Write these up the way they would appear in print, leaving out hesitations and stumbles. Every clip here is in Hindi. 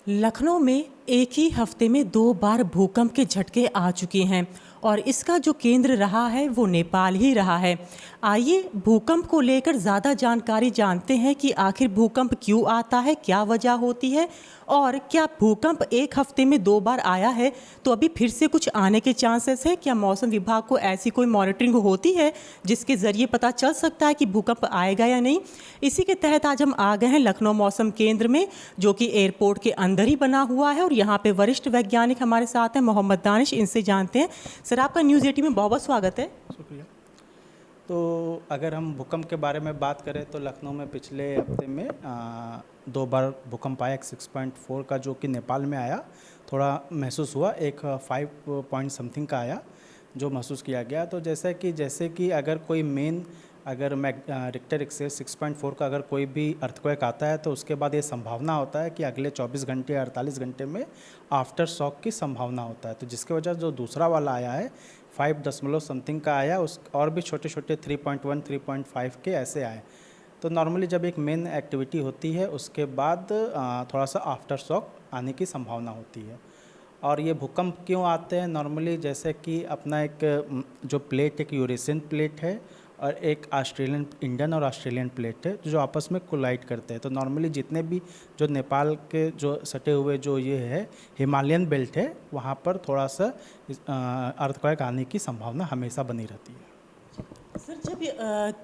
लखनऊ में एक ही हफ्ते में 2 बार भूकंप के झटके आ चुके हैं और इसका जो केंद्र रहा है वो नेपाल ही रहा है। आइए भूकंप को लेकर ज़्यादा जानकारी जानते हैं कि आखिर भूकंप क्यों आता है, क्या वजह होती है और क्या भूकंप एक हफ्ते में 2 बार आया है तो अभी फिर से कुछ आने के चांसेस है। क्या मौसम विभाग को ऐसी कोई मॉनिटरिंग होती है जिसके ज़रिए पता चल सकता है कि भूकंप आएगा या नहीं। इसी के तहत आज हम आ गए हैं लखनऊ मौसम केंद्र में, जो कि एयरपोर्ट के अंदर ही बना हुआ है और यहाँ पे वरिष्ठ वैज्ञानिक हमारे साथ हैं मोहम्मद दानिश। इनसे जानते हैं। सर, आपका न्यूज़ 18 में बहुत बहुत स्वागत है। शुक्रिया। तो अगर हम भूकंप के बारे में बात करें तो लखनऊ में पिछले हफ्ते में 2 बार भूकंप आया। एक 6.4 का जो कि नेपाल में आया, थोड़ा महसूस हुआ। एक 5 पॉइंट समथिंग का आया जो महसूस किया गया। तो जैसे कि अगर कोई अगर रिक्टर स्केल 6.4 का अगर कोई भी अर्थक्वेक आता है तो उसके बाद ये संभावना होता है कि अगले 24 घंटे या 48 घंटे में आफ्टर शॉक की संभावना होता है। तो जिसके वजह जो दूसरा वाला आया है 5 दशमलव समथिंग का आया, उस और भी छोटे छोटे 3.1 3.5 के ऐसे आए। तो नॉर्मली जब एक मेन एक्टिविटी होती है उसके बाद थोड़ा सा आफ्टर शॉक आने की संभावना होती है। और ये भूकंप क्यों आते हैं नॉर्मली, जैसे कि अपना एक जो प्लेट, एक यूरेशियन प्लेट है और एक इंडियन और ऑस्ट्रेलियन प्लेट है जो आपस में कोलाइड करते हैं। तो नॉर्मली जितने भी जो नेपाल के जो सटे हुए जो ये है हिमालयन बेल्ट है, वहाँ पर थोड़ा सा अर्थक्वेक आने की संभावना हमेशा बनी रहती है। सर, जब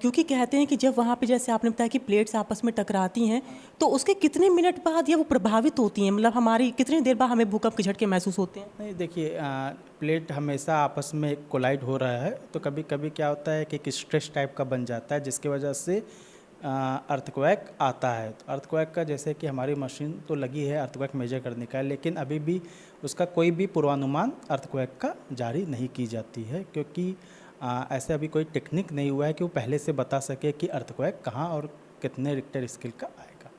क्योंकि कहते हैं कि जब वहाँ पे जैसे आपने बताया कि प्लेट्स आपस में टकराती हैं तो उसके कितने मिनट बाद ये वो प्रभावित होती हैं, मतलब हमारी कितनी देर बाद हमें भूकंप के झटके महसूस होते हैं। नहीं, देखिए, प्लेट हमेशा आपस में कोलाइड हो रहा है तो कभी कभी क्या होता है कि एक स्ट्रेस टाइप का बन जाता है जिसकी वजह से अर्थक्वेक आता है। तो अर्थक्वेक का जैसे कि हमारी मशीन तो लगी है अर्थक्वेक मेजर करने का, लेकिन अभी भी उसका कोई भी पूर्वानुमान अर्थक्वेक का जारी नहीं की जाती है, क्योंकि ऐसे अभी कोई टेक्निक नहीं हुआ है कि वो पहले से बता सके कि अर्थक्वेक कहाँ और कितने रिक्टर स्केल का आएगा।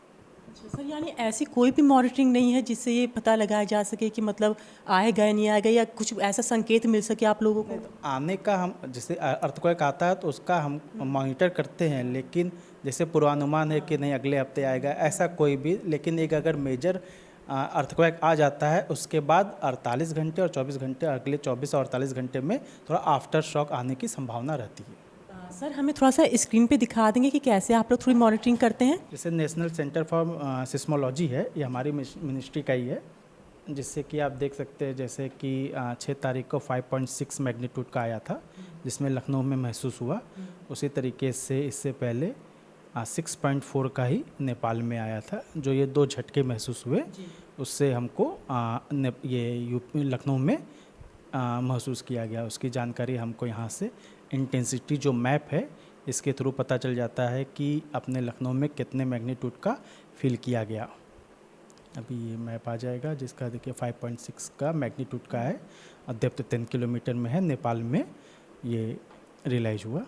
अच्छा सर, यानी ऐसी कोई भी मॉनिटरिंग नहीं है जिससे ये पता लगाया जा सके कि मतलब आएगा या नहीं आएगा, या कुछ ऐसा संकेत मिल सके आप लोगों को। तो आने का हम जैसे अर्थक्वेक आता है तो उसका हम मॉनिटर करते हैं, लेकिन जैसे पूर्वानुमान है कि नहीं अगले हफ्ते आएगा, ऐसा कोई भी। लेकिन एक अगर मेजर अर्थक्वेक आ जाता है उसके बाद 48 घंटे और 24 घंटे, अगले 24 और 48 घंटे में थोड़ा आफ्टर शॉक आने की संभावना रहती है। सर, हमें थोड़ा सा स्क्रीन पे दिखा देंगे कि कैसे आप लोग थोड़ी मॉनिटरिंग करते हैं। जैसे नेशनल सेंटर फॉर सिस्मोलॉजी है, ये हमारी मिनिस्ट्री का ही है, जिससे कि आप देख सकते हैं जैसे कि 6 तारीख को 5.6 मैग्नीट्यूड का आया था जिसमें लखनऊ में महसूस हुआ। उसी तरीके से इससे पहले 6.4 का ही नेपाल में आया था। जो ये 2 झटके महसूस हुए उससे हमको ये लखनऊ में महसूस किया गया। उसकी जानकारी हमको यहाँ से इंटेंसिटी जो मैप है इसके थ्रू पता चल जाता है कि अपने लखनऊ में कितने मैग्नीट्यूड का फील किया गया। अभी ये मैप आ जाएगा जिसका देखिए 5.6 का मैग्नीट्यूड का है और डेप्थ 10 किलोमीटर में है। नेपाल में ये रियलाइज हुआ।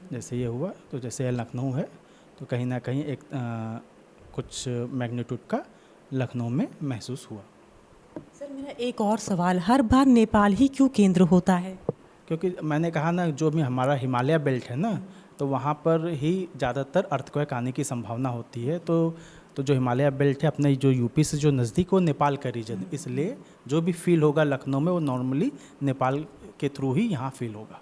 जैसे ये हुआ तो जैसे लखनऊ है तो कहीं ना कहीं एक कुछ मैग्नीट्यूड का लखनऊ में महसूस हुआ। सर, मेरा एक और सवाल, हर बार नेपाल ही क्यों केंद्र होता है? क्योंकि मैंने कहा ना, जो भी हमारा हिमालय बेल्ट है ना, तो वहाँ पर ही ज़्यादातर अर्थक्वेक आने की संभावना होती है। तो जो हिमालय बेल्ट है अपने जो यूपी से जो नज़दीक, वो नेपाल का रीजन, इसलिए जो भी फील होगा लखनऊ में वो नॉर्मली नेपाल के थ्रू ही यहाँ फील होगा।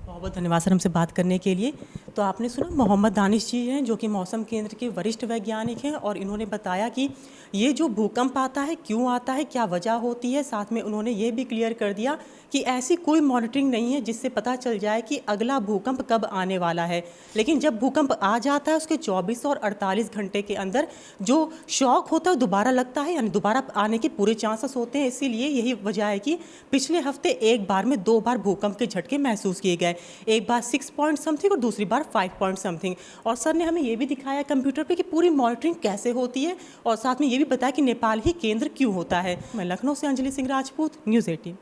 बहुत बहुत धन्यवाद सर हमसे बात करने के लिए। तो आपने सुना, मोहम्मद दानिश जी हैं जो कि मौसम केंद्र के वरिष्ठ वैज्ञानिक हैं और इन्होंने बताया कि ये जो भूकंप आता है क्यों आता है, क्या वजह होती है। साथ में उन्होंने ये भी क्लियर कर दिया कि ऐसी कोई मॉनिटरिंग नहीं है जिससे पता चल जाए कि अगला भूकंप कब आने वाला है। लेकिन जब भूकंप आ जाता है उसके 24 और 48 घंटे के अंदर जो शॉक होता है दोबारा लगता है, यानी दोबारा आने के पूरे चांसेस होते हैं। इसीलिए यही वजह है कि पिछले हफ्ते एक बार में 2 बार भूकंप के झटके महसूस किए गए, एक बार 6 पॉइंट समथिंग और दूसरी बार 5 पॉइंट समथिंग। और सर ने हमें ये भी दिखाया कंप्यूटर पे कि पूरी मॉनिटरिंग कैसे होती है और साथ में ये भी बताया कि नेपाल ही केंद्र क्यों होता है। मैं लखनऊ से अंजलि सिंह राजपूत, न्यूज़ 18।